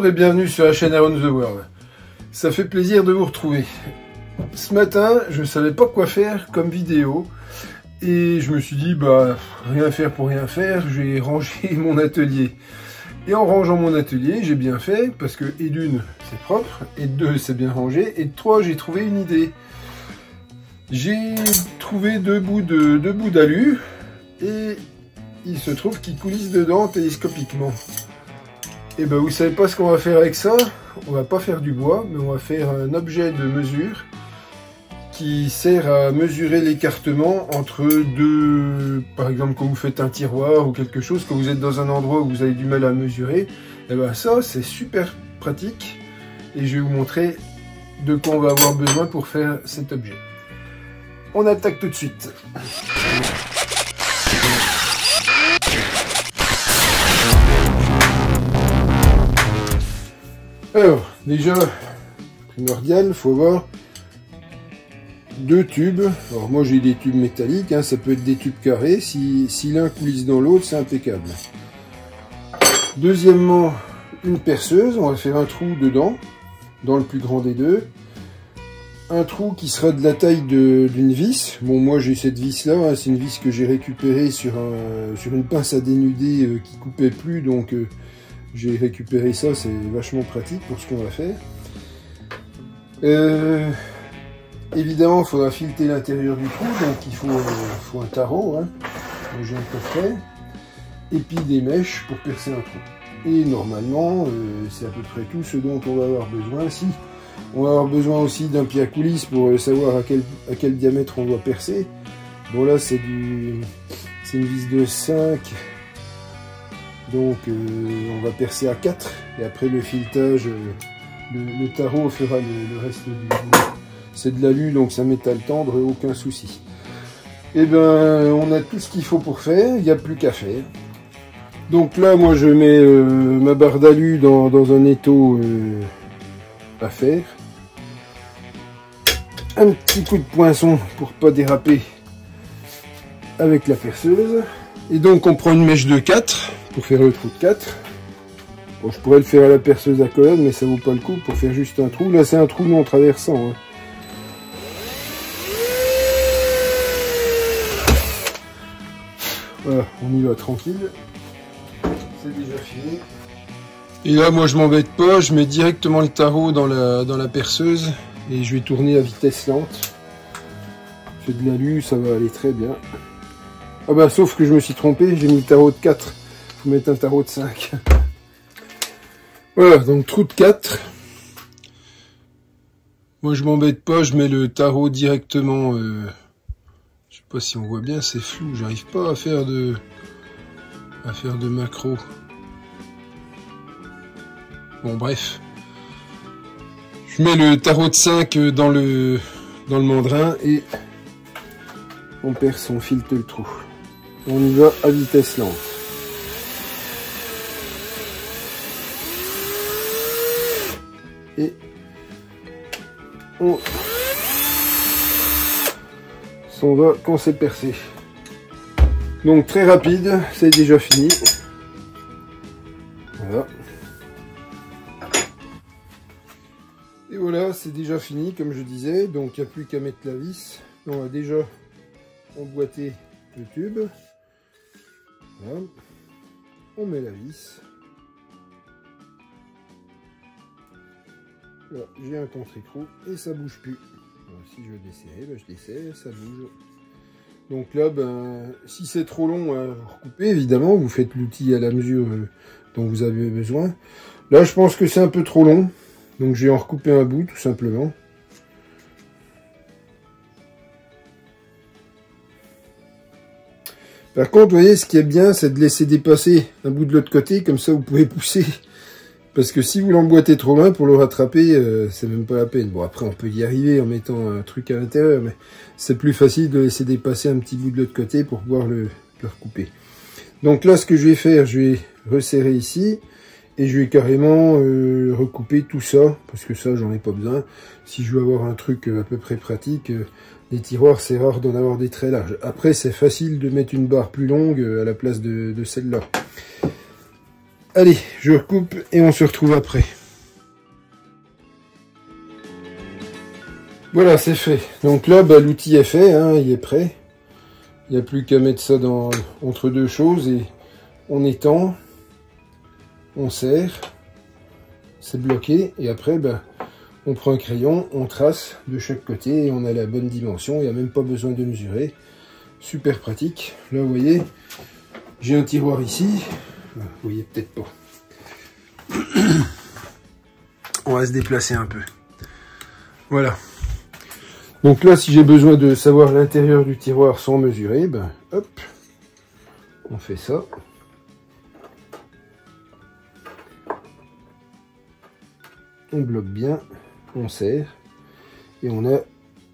et bienvenue sur la chaîne Around the World. Ça fait plaisir de vous retrouver. Ce matin, je ne savais pas quoi faire comme vidéo et je me suis dit, rien faire pour rien faire, je vais ranger mon atelier. Et en rangeant mon atelier, j'ai bien fait parce que, et d'une, c'est propre, et de deux, c'est bien rangé, et de trois, j'ai trouvé une idée. J'ai trouvé deux bouts d'alu et il se trouve qu'ils coulissent dedans télescopiquement. Et ben vous savez pas ce qu'on va faire avec ça? On va pas faire du bois, mais on va faire un objet de mesure qui sert à mesurer l'écartement entre deux, par exemple quand vous faites un tiroir ou quelque chose, quand vous êtes dans un endroit où vous avez du mal à mesurer, et ben ça c'est super pratique et je vais vous montrer de quoi on va avoir besoin pour faire cet objet. On attaque tout de suite. Alors, déjà, primordial, il faut avoir deux tubes. Alors moi j'ai des tubes métalliques, ça peut être des tubes carrés. Si l'un coulisse dans l'autre, c'est impeccable. Deuxièmement, une perceuse. On va faire un trou dedans, dans le plus grand des deux. Un trou qui sera de la taille d'une vis. Bon, moi j'ai cette vis là, c'est une vis que j'ai récupérée sur une pince à dénuder qui coupait plus, donc j'ai récupéré ça, c'est vachement pratique pour ce qu'on va faire. Évidemment, il faudra fileter l'intérieur du trou, donc il faut un tarot, j'ai un coffret, et puis des mèches pour percer un trou. Et normalement, c'est à peu près tout ce dont on va avoir besoin. Si, on va avoir besoin aussi d'un pied à coulisse pour savoir à quel diamètre on doit percer. Bon là, c'est une vis de 5. Donc on va percer à 4 et après le filetage, le tarot fera le reste du boulot. C'est de l'alu donc ça m'étale tendre, aucun souci. Et ben on a tout ce qu'il faut pour faire, il n'y a plus qu'à faire. Donc là moi je mets ma barre d'alu dans un étau à faire. Un petit coup de poinçon pour pas déraper avec la perceuse. Et donc on prend une mèche de 4 pour faire le trou de 4. Bon, je pourrais le faire à la perceuse à colonne, mais ça vaut pas le coup pour faire juste un trou. Là c'est un trou non traversant. Voilà, on y va tranquille. C'est déjà fini. Et là moi je m'embête pas, je mets directement le tarot dans la perceuse et je vais tourner à vitesse lente. C'est de l'alu, ça va aller très bien. Ah bah sauf que je me suis trompé, j'ai mis le tarot de 4. Faut mettre un tarot de 5. Voilà, donc trou de 4. Moi je m'embête pas, je mets le tarot directement. Je sais pas si on voit bien, c'est flou, j'arrive pas à faire de macro. Bon bref. Je mets le tarot de 5 dans le mandrin et on perce, on filte le trou. On y va à vitesse lente. Et on s'en va quand c'est percé. Donc très rapide, c'est déjà fini. Voilà. Et voilà, c'est déjà fini comme je disais. Donc il n'y a plus qu'à mettre la vis. On va déjà emboîter le tube. Voilà. On met la vis. Là, j'ai un contre-écrou et ça bouge plus. Alors, si je veux desserrer, je desserre, ça bouge. Donc là, si c'est trop long à recouper, évidemment, vous faites l'outil à la mesure dont vous avez besoin. Là, je pense que c'est un peu trop long. Donc je vais en recouper un bout, tout simplement. Par contre, vous voyez, ce qui est bien, c'est de laisser dépasser un bout de l'autre côté, comme ça vous pouvez pousser. Parce que si vous l'emboîtez trop loin pour le rattraper, c'est même pas la peine. Bon, après on peut y arriver en mettant un truc à l'intérieur, mais c'est plus facile de laisser dépasser un petit bout de l'autre côté pour pouvoir le recouper. Donc là, ce que je vais faire, je vais resserrer ici, et je vais carrément recouper tout ça, parce que ça, j'en ai pas besoin. Si je veux avoir un truc à peu près pratique, les tiroirs, c'est rare d'en avoir des très larges. Après, c'est facile de mettre une barre plus longue à la place de celle-là. Allez, je recoupe et on se retrouve après. Voilà, c'est fait. Donc là, bah, l'outil est fait, hein, il est prêt. Il n'y a plus qu'à mettre ça entre deux choses et on étend, on serre, c'est bloqué et après, bah, on prend un crayon, on trace de chaque côté et on a la bonne dimension. Il n'y a même pas besoin de mesurer. Super pratique. Là, vous voyez, j'ai un tiroir ici. Vous voyez peut-être pas. On va se déplacer un peu. Voilà. Donc là, si j'ai besoin de savoir l'intérieur du tiroir sans mesurer, ben hop, on fait ça. On bloque bien, on serre, et on a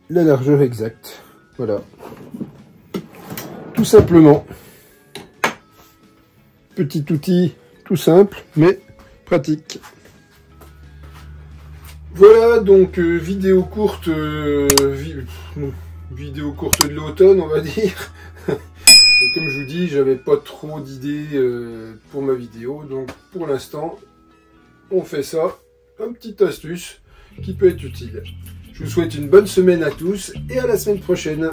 la largeur exacte. Voilà. Tout simplement. Petit outil tout simple, mais pratique. Voilà, donc vidéo courte de l'automne, on va dire. Et comme je vous dis, j'avais pas trop d'idées pour ma vidéo, donc pour l'instant, on fait ça. Une petite astuce qui peut être utile. Je vous souhaite une bonne semaine à tous et à la semaine prochaine.